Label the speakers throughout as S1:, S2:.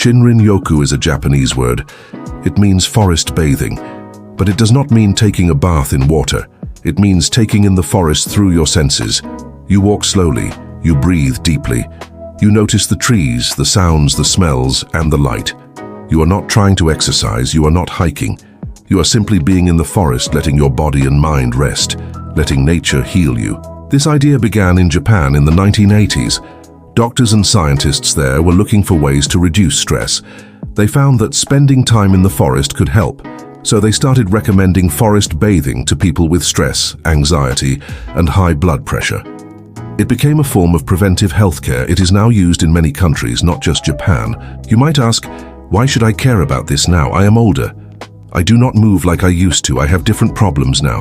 S1: Shinrin-Yoku is a Japanese word. It means forest bathing, but it does not mean taking a bath in water. It means taking in the forest through your senses. You walk slowly, you breathe deeply. You notice the trees, the sounds, the smells, and the light. You are not trying to exercise, you are not hiking. You are simply being in the forest, letting your body and mind rest, letting nature heal you. This idea began in Japan in the 1980s. Doctors and scientists there were looking for ways to reduce stress. They found that spending time in the forest could help, so they started recommending forest bathing to people with stress, anxiety, and high blood pressure. It became a form of preventive healthcare. It is now used in many countries, not just Japan. You might ask, why should I care about this now? I am older. I do not move like I used to. I have different problems now.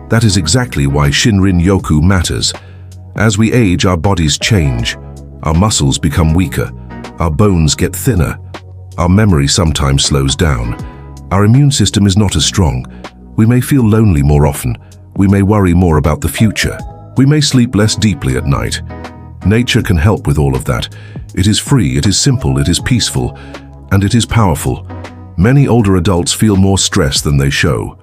S1: That is exactly why Shinrin-Yoku matters. As we age, our bodies change. Our muscles become weaker. Our bones get thinner. Our memory sometimes slows down. Our immune system is not as strong. We may feel lonely more often. We may worry more about the future. We may sleep less deeply at night. Nature can help with all of that. It is free, it is simple, it is peaceful, and it is powerful. Many older adults feel more stress than they show.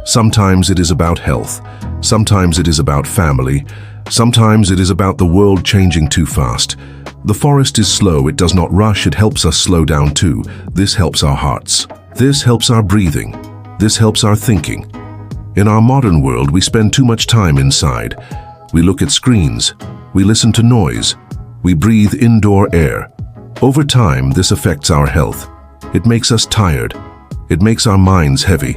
S1: Sometimes it is about health. Sometimes it is about family. Sometimes it is about the world changing too fast. The forest is slow, it does not rush, it helps us slow down too. This helps our hearts. This helps our breathing. This helps our thinking. In our modern world, we spend too much time inside. We look at screens. We listen to noise. We breathe indoor air. Over time, this affects our health. It makes us tired. It makes our minds heavy.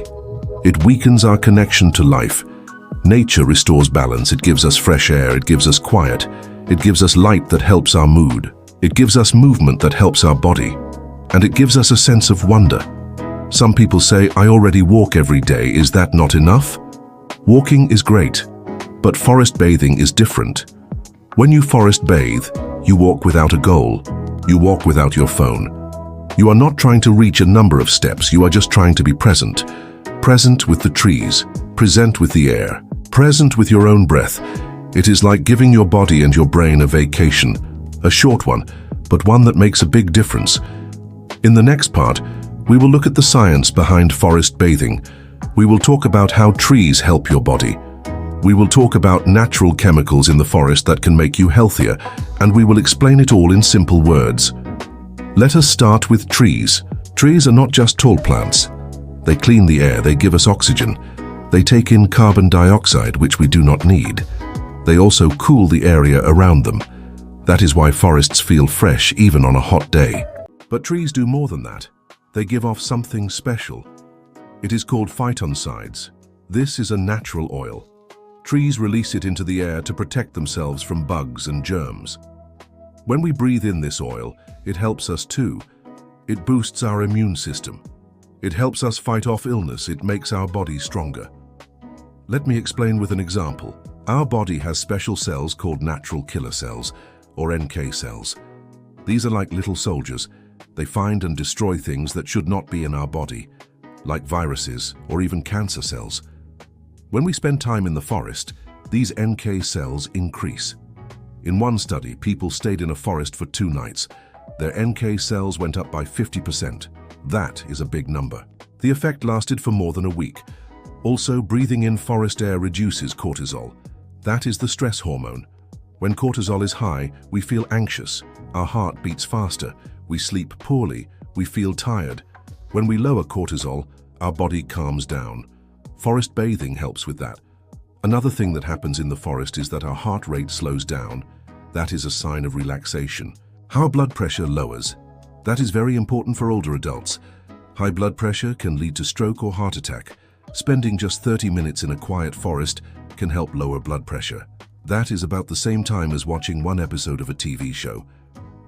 S1: It weakens our connection to life. Nature restores balance. It gives us fresh air. It gives us quiet. It gives us light that helps our mood. It gives us movement that helps our body. And it gives us a sense of wonder. Some people say, I already walk every day. Is that not enough? Walking is great, but forest bathing is different. When you forest bathe, you walk without a goal. You walk without your phone. You are not trying to reach a number of steps. You are just trying to be present. Present with the trees, present with the air, present with your own breath. It is like giving your body and your brain a vacation, a short one, but one that makes a big difference. In the next part, we will look at the science behind forest bathing. We will talk about how trees help your body. We will talk about natural chemicals in the forest that can make you healthier, and we will explain it all in simple words. Let us start with trees. Trees are not just tall plants. They clean the air, they give us oxygen. They take in carbon dioxide, which we do not need. They also cool the area around them. That is why forests feel fresh even on a hot day. But trees do more than that. They give off something special. It is called phytoncides. This is a natural oil. Trees release it into the air to protect themselves from bugs and germs. When we breathe in this oil, it helps us too. It boosts our immune system. It helps us fight off illness. It makes our body stronger. Let me explain with an example. Our body has special cells called natural killer cells, or NK cells. These are like little soldiers. They find and destroy things that should not be in our body, like viruses or even cancer cells. When we spend time in the forest, these NK cells increase. In one study, people stayed in a forest for 2 nights. Their NK cells went up by 50%. That is a big number. The effect lasted for more than a week. Also, breathing in forest air reduces cortisol. That is the stress hormone. When cortisol is high, we feel anxious. Our heart beats faster. We sleep poorly. We feel tired. When we lower cortisol, our body calms down. Forest bathing helps with that. Another thing that happens in the forest is that our heart rate slows down. That is a sign of relaxation. Our blood pressure lowers. That is very important for older adults. High blood pressure can lead to stroke or heart attack. Spending just 30 minutes in a quiet forest can help lower blood pressure. That is about the same time as watching one episode of a TV show.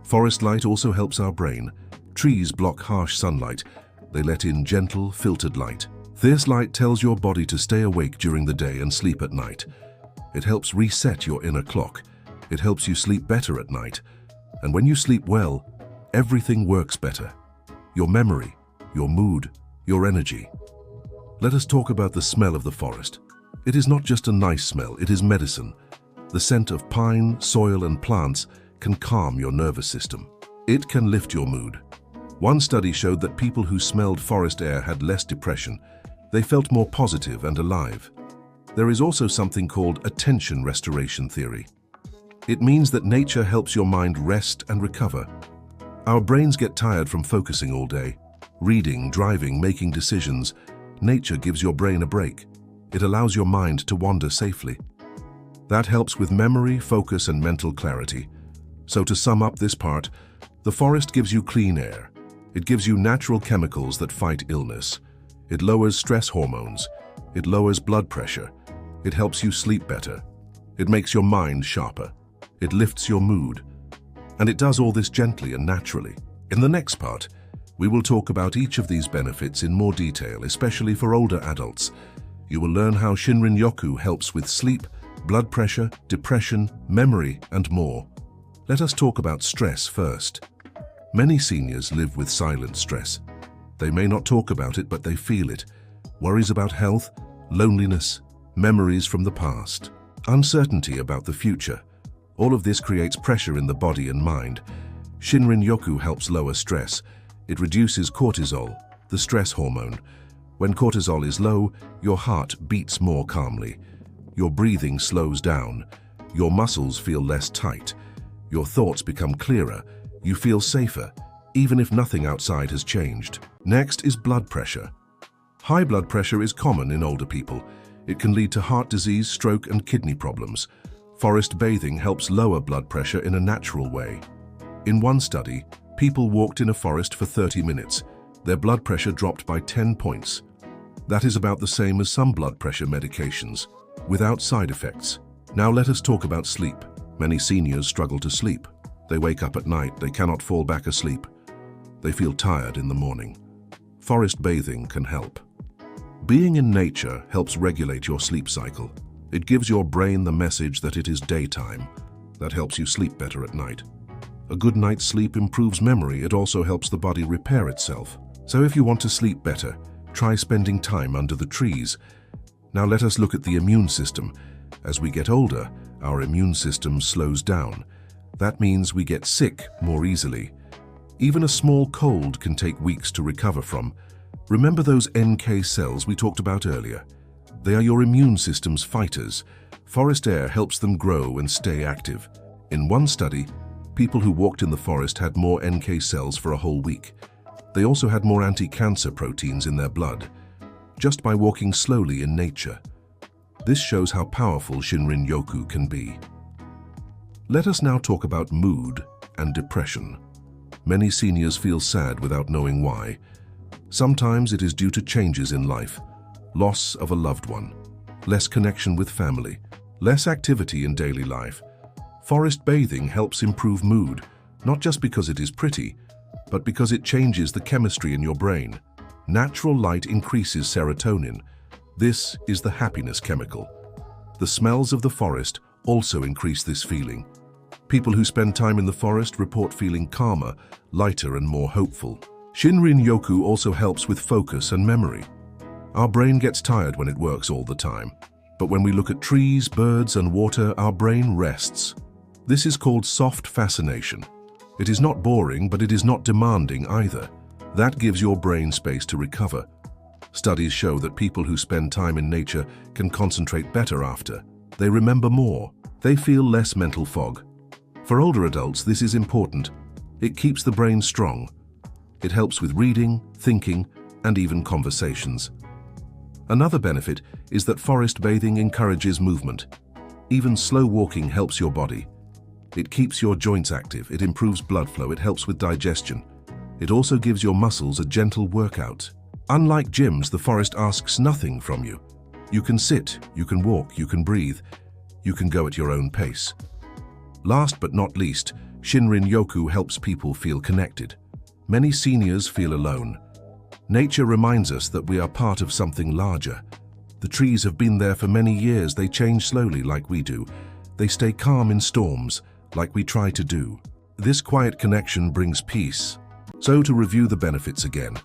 S1: Forest light also helps our brain. Trees block harsh sunlight. They let in gentle, filtered light. This light tells your body to stay awake during the day and sleep at night. It helps reset your inner clock. It helps you sleep better at night. And when you sleep well, everything works better. Your memory, your mood, your energy. Let us talk about the smell of the forest. It is not just a nice smell, it is medicine. The scent of pine, soil, and plants can calm your nervous system. It can lift your mood. One study showed that people who smelled forest air had less depression. They felt more positive and alive. There is also something called attention restoration theory. It means that nature helps your mind rest and recover. Our brains get tired from focusing all day. Reading, driving, making decisions. Nature gives your brain a break. It allows your mind to wander safely. That helps with memory, focus, and mental clarity. So to sum up this part, the forest gives you clean air. It gives you natural chemicals that fight illness. It lowers stress hormones. It lowers blood pressure. It helps you sleep better. It makes your mind sharper. It lifts your mood. And it does all this gently and naturally. In the next part, we will talk about each of these benefits in more detail, especially for older adults. You will learn how Shinrin-Yoku helps with sleep, blood pressure, depression, memory, and more. Let us talk about stress first. Many seniors live with silent stress. They may not talk about it, but they feel it. Worries about health, loneliness, memories from the past, uncertainty about the future. All of this creates pressure in the body and mind. Shinrin-Yoku helps lower stress. It reduces cortisol, the stress hormone. When cortisol is low, your heart beats more calmly. Your breathing slows down. Your muscles feel less tight. Your thoughts become clearer. You feel safer, even if nothing outside has changed. Next is blood pressure. High blood pressure is common in older people. It can lead to heart disease, stroke, and kidney problems. Forest bathing helps lower blood pressure in a natural way. In one study, people walked in a forest for 30 minutes. Their blood pressure dropped by 10 points. That is about the same as some blood pressure medications, without side effects. Now let us talk about sleep. Many seniors struggle to sleep. They wake up at night, they cannot fall back asleep. They feel tired in the morning. Forest bathing can help. Being in nature helps regulate your sleep cycle. It gives your brain the message that it is daytime. That helps you sleep better at night. A good night's sleep improves memory. It also helps the body repair itself. So if you want to sleep better, try spending time under the trees. Now let us look at the immune system. As we get older, our immune system slows down. That means we get sick more easily. Even a small cold can take weeks to recover from. Remember those NK cells we talked about earlier? They are your immune system's fighters. Forest air helps them grow and stay active. In one study, people who walked in the forest had more NK cells for a whole week. They also had more anti-cancer proteins in their blood, just by walking slowly in nature. This shows how powerful Shinrin-Yoku can be. Let us now talk about mood and depression. Many seniors feel sad without knowing why. Sometimes it is due to changes in life, loss of a loved one, less connection with family, less activity in daily life. Forest bathing helps improve mood, not just because it is pretty, but because it changes the chemistry in your brain. Natural light increases serotonin. This is the happiness chemical. The smells of the forest also increase this feeling. People who spend time in the forest report feeling calmer, lighter, and more hopeful. Shinrin-Yoku also helps with focus and memory. Our brain gets tired when it works all the time. But when we look at trees, birds, and water, our brain rests. This is called soft fascination. It is not boring, but it is not demanding either. That gives your brain space to recover. Studies show that people who spend time in nature can concentrate better after. They remember more. They feel less mental fog. For older adults, this is important. It keeps the brain strong. It helps with reading, thinking, and even conversations. Another benefit is that forest bathing encourages movement. Even slow walking helps your body. It keeps your joints active, it improves blood flow, it helps with digestion. It also gives your muscles a gentle workout. Unlike gyms, the forest asks nothing from you. You can sit, you can walk, you can breathe, you can go at your own pace. Last but not least, Shinrin-Yoku helps people feel connected. Many seniors feel alone. Nature reminds us that we are part of something larger. The trees have been there for many years. They change slowly like we do. They stay calm in storms like we try to do. This quiet connection brings peace. So to review the benefits again,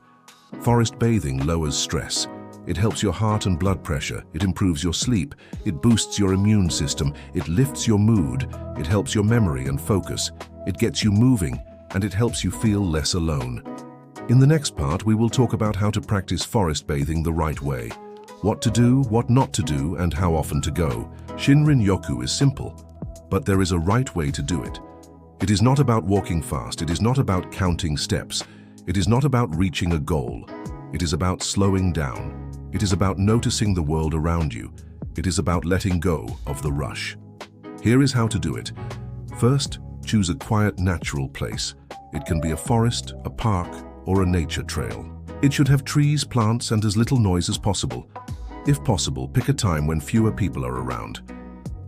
S1: forest bathing lowers stress. It helps your heart and blood pressure. It improves your sleep. It boosts your immune system. It lifts your mood. It helps your memory and focus. It gets you moving, and it helps you feel less alone. In the next part, we will talk about how to practice forest bathing the right way. What to do, what not to do, and how often to go. Shinrin-Yoku is simple, but there is a right way to do it. It is not about walking fast. It is not about counting steps. It is not about reaching a goal. It is about slowing down. It is about noticing the world around you. It is about letting go of the rush. Here is how to do it. First, choose a quiet, natural place. It can be a forest, a park, or a nature trail. It should have trees, plants, and as little noise as possible. If possible, pick a time when fewer people are around.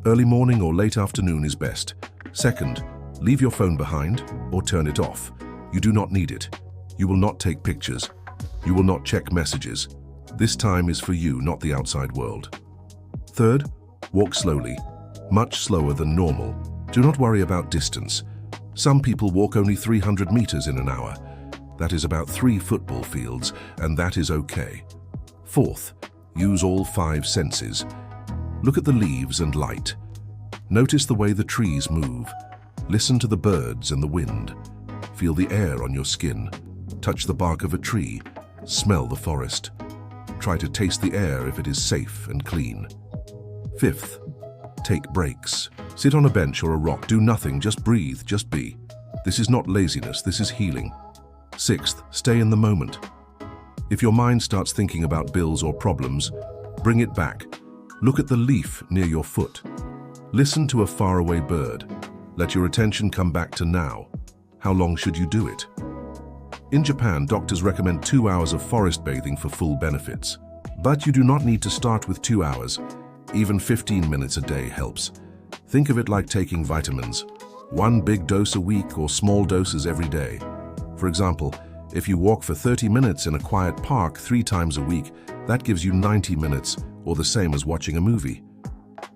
S1: Early morning or late afternoon is best. Second, leave your phone behind or turn it off. You do not need it. You will not take pictures. You will not check messages. This time is for you, not the outside world. Third, walk slowly, much slower than normal. Do not worry about distance. Some people walk only 300 meters in an hour. That is about 3 football fields, and that is okay. Fourth, use all 5 senses. Look at the leaves and light. Notice the way the trees move. Listen to the birds and the wind. Feel the air on your skin. Touch the bark of a tree. Smell the forest. Try to taste the air if it is safe and clean. Fifth, take breaks. Sit on a bench or a rock. Do nothing. Just breathe. Just be. This is not laziness. This is healing. Sixth, stay in the moment. If your mind starts thinking about bills or problems, bring it back. Look at the leaf near your foot. Listen to a faraway bird. Let your attention come back to now. How long should you do it? In Japan, doctors recommend 2 hours of forest bathing for full benefits. But you do not need to start with 2 hours. Even 15 minutes a day helps. Think of it like taking vitamins. 1 big dose a week or small doses every day. For example, if you walk for 30 minutes in a quiet park 3 times a week, that gives you 90 minutes, or the same as watching a movie.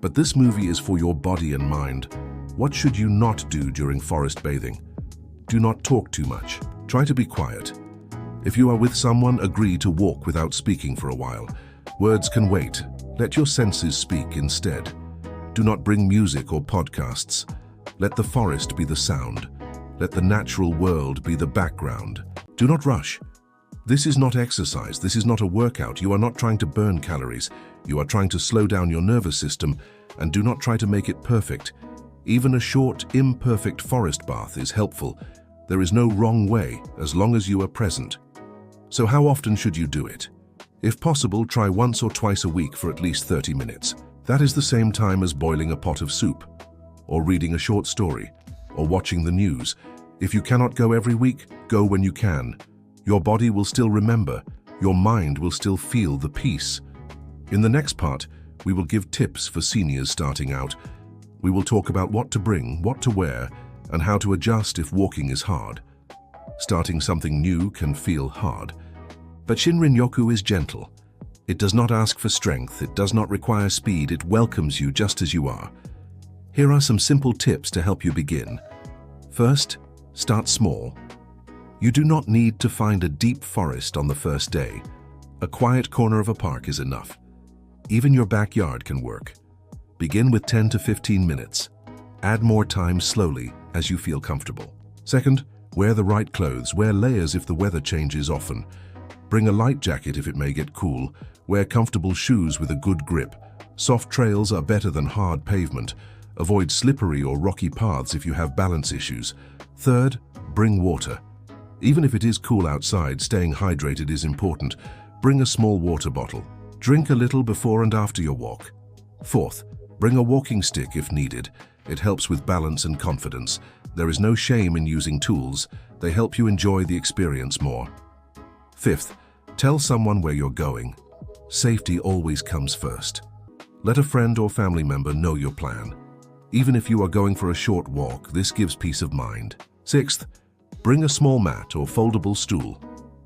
S1: But this movie is for your body and mind. What should you not do during forest bathing? Do not talk too much. Try to be quiet. If you are with someone, agree to walk without speaking for a while. Words can wait. Let your senses speak instead. Do not bring music or podcasts. Let the forest be the sound. Let the natural world be the background. Do not rush. This is not exercise. This is not a workout. You are not trying to burn calories. You are trying to slow down your nervous system, and do not try to make it perfect. Even a short, imperfect forest bath is helpful. There is no wrong way as long as you are present. So how often should you do it? If possible, try once or twice a week for at least 30 minutes. That is the same time as boiling a pot of soup, or reading a short story, or watching the news. If you cannot go every week, go when you can. Your body will still remember. Your mind will still feel the peace. In the next part, we will give tips for seniors starting out. We will talk about what to bring, what to wear, and how to adjust if walking is hard. Starting something new can feel hard. But Shinrin-Yoku is gentle. It does not ask for strength. It does not require speed. It welcomes you just as you are. Here are some simple tips to help you begin. First, start small. You do not need to find a deep forest on the first day. A quiet corner of a park is enough. Even your backyard can work. Begin with 10 to 15 minutes. Add more time slowly as you feel comfortable. Second, wear the right clothes. Wear layers if the weather changes often. Bring a light jacket if it may get cool. Wear comfortable shoes with a good grip. Soft trails are better than hard pavement. Avoid slippery or rocky paths if you have balance issues. Third, bring water. Even if it is cool outside, staying hydrated is important. Bring a small water bottle. Drink a little before and after your walk. Fourth, bring a walking stick if needed. It helps with balance and confidence. There is no shame in using tools. They help you enjoy the experience more. Fifth, tell someone where you're going. Safety always comes first. Let a friend or family member know your plan. Even if you are going for a short walk, this gives peace of mind. Sixth, bring a small mat or foldable stool.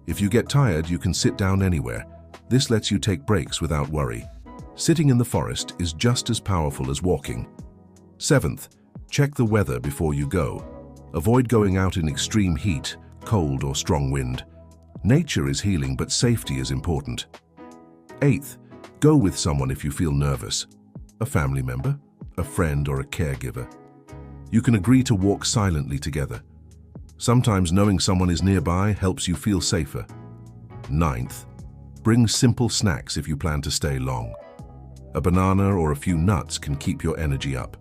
S1: If you get tired, you can sit down anywhere. This lets you take breaks without worry. Sitting in the forest is just as powerful as walking. Seventh, check the weather before you go. Avoid going out in extreme heat, cold, or strong wind. Nature is healing, but safety is important. Eighth, go with someone if you feel nervous. A family member, a friend, or a caregiver. You can agree to walk silently together. Sometimes knowing someone is nearby helps you feel safer. Ninth, bring simple snacks if you plan to stay long. A banana or a few nuts can keep your energy up.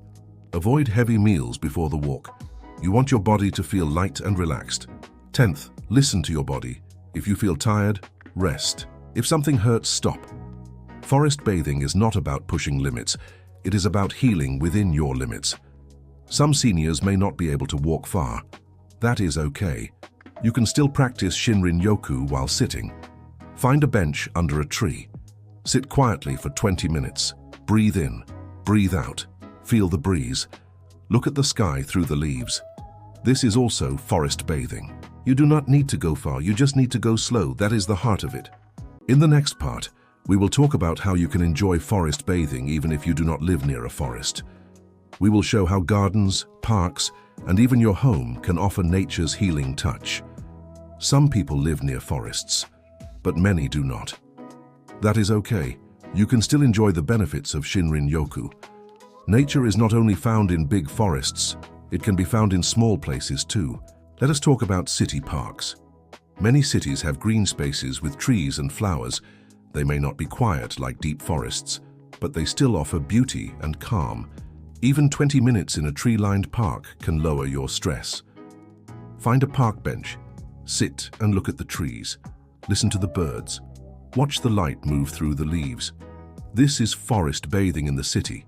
S1: Avoid heavy meals before the walk. You want your body to feel light and relaxed. 10th, listen to your body. If you feel tired, rest. If something hurts, stop. Forest bathing is not about pushing limits. It is about healing within your limits. Some seniors may not be able to walk far. That is okay. You can still practice Shinrin-Yoku while sitting. Find a bench under a tree. Sit quietly for 20 minutes. Breathe in, breathe out. Feel the breeze. Look at the sky through the leaves. This is also forest bathing. You do not need to go far, you just need to go slow. That is the heart of it. In the next part, we will talk about how you can enjoy forest bathing even if you do not live near a forest. We will show how gardens, parks, and even your home can offer nature's healing touch. Some people live near forests, but many do not. That is okay. You can still enjoy the benefits of Shinrin-Yoku. Nature is not only found in big forests, it can be found in small places too. Let us talk about city parks. Many cities have green spaces with trees and flowers. They may not be quiet like deep forests, but they still offer beauty and calm. Even 20 minutes in a tree-lined park can lower your stress. Find a park bench, sit and look at the trees. Listen to the birds. Watch the light move through the leaves. This is forest bathing in the city.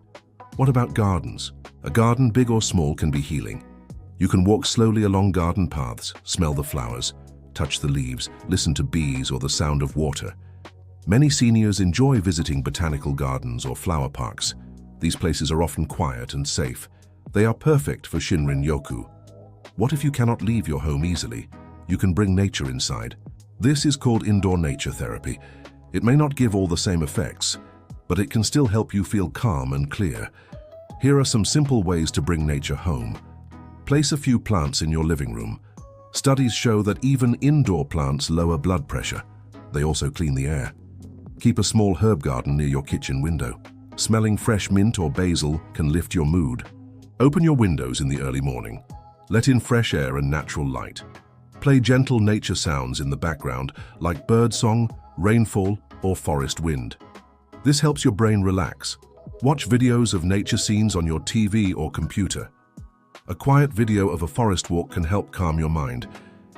S1: What about gardens? A garden, big or small, can be healing. You can walk slowly along garden paths, smell the flowers, touch the leaves, listen to bees or the sound of water. Many seniors enjoy visiting botanical gardens or flower parks. These places are often quiet and safe. They are perfect for Shinrin-Yoku. What if you cannot leave your home easily? You can bring nature inside. This is called indoor nature therapy. It may not give all the same effects, but it can still help you feel calm and clear. Here are some simple ways to bring nature home. Place a few plants in your living room. Studies show that even indoor plants lower blood pressure. They also clean the air. Keep a small herb garden near your kitchen window. Smelling fresh mint or basil can lift your mood. Open your windows in the early morning. Let in fresh air and natural light. Play gentle nature sounds in the background, like birdsong, rainfall, or forest wind. This helps your brain relax. Watch videos of nature scenes on your TV or computer. A quiet video of a forest walk can help calm your mind.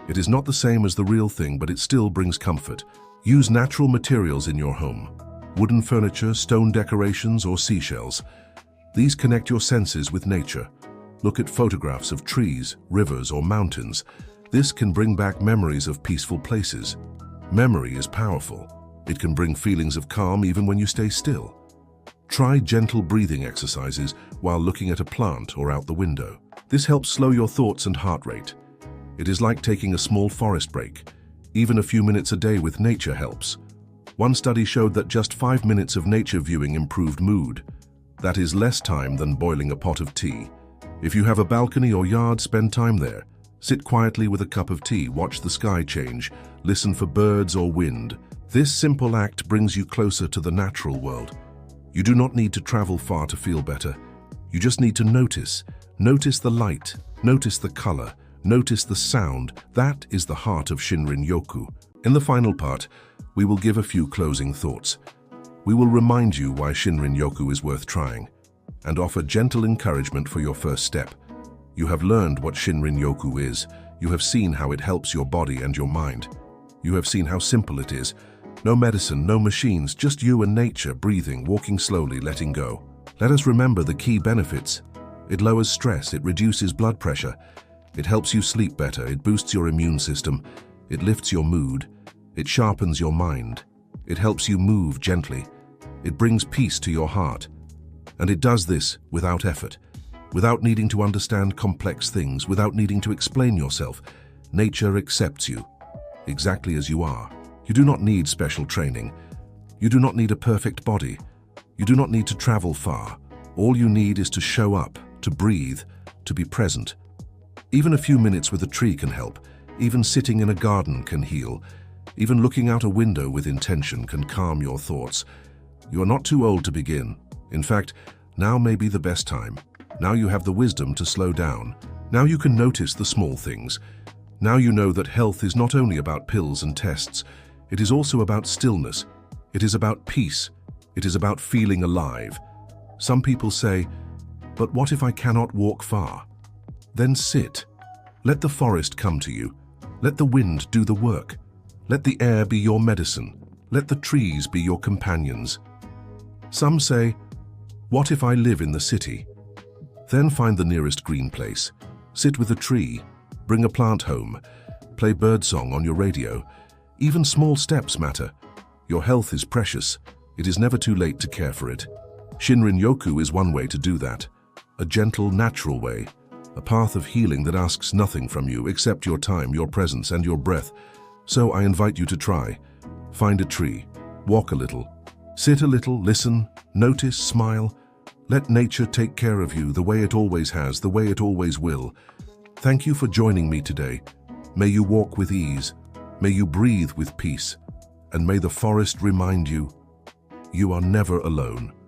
S1: It is not the same as the real thing, but it still brings comfort. Use natural materials in your home. Wooden furniture, stone decorations, or seashells. These connect your senses with nature. Look at photographs of trees, rivers, or mountains. This can bring back memories of peaceful places. Memory is powerful. It can bring feelings of calm even when you stay still. Try gentle breathing exercises while looking at a plant or out the window. This helps slow your thoughts and heart rate. It is like taking a small forest break. Even a few minutes a day with nature helps. One study showed that just 5 minutes of nature viewing improved mood. That is less time than boiling a pot of tea. If you have a balcony or yard, spend time there. Sit quietly with a cup of tea, watch the sky change, listen for birds or wind. This simple act brings you closer to the natural world. You do not need to travel far to feel better. You just need to notice. Notice the light, notice the color, notice the sound. That is the heart of Shinrin-Yoku. In the final part, we will give a few closing thoughts. We will remind you why Shinrin-Yoku is worth trying and offer gentle encouragement for your first step. You have learned what Shinrin-Yoku is. You have seen how it helps your body and your mind. You have seen how simple it is. No medicine, no machines, just you and nature, breathing, walking slowly, letting go. Let us remember the key benefits. It lowers stress, it reduces blood pressure, it helps you sleep better, it boosts your immune system, it lifts your mood, it sharpens your mind, it helps you move gently, it brings peace to your heart. And it does this without effort, without needing to understand complex things, without needing to explain yourself. Nature accepts you, exactly as you are. You do not need special training. You do not need a perfect body. You do not need to travel far. All you need is to show up, to breathe, to be present. Even a few minutes with a tree can help. Even sitting in a garden can heal. Even looking out a window with intention can calm your thoughts. You are not too old to begin. In fact, now may be the best time. Now you have the wisdom to slow down, Now you can notice the small things. Now you know that health is not only about pills and tests, it is also about stillness. It is about peace. It is about feeling alive. Some people say, "But what if I cannot walk far?" Then sit. Let the forest come to you. Let the wind do the work. Let the air be your medicine. Let the trees be your companions. Some say, "What if I live in the city?" Then find the nearest green place. Sit with a tree. Bring a plant home. Play birdsong on your radio. Even small steps matter. Your health is precious. It is never too late to care for it. Shinrin-Yoku is one way to do that. A gentle, natural way. A path of healing that asks nothing from you except your time, your presence, and your breath. So I invite you to try. Find a tree. Walk a little. Sit a little, listen, notice, smile. Let nature take care of you the way it always has, the way it always will. Thank you for joining me today. May you walk with ease. May you breathe with peace. And may the forest remind you, you are never alone.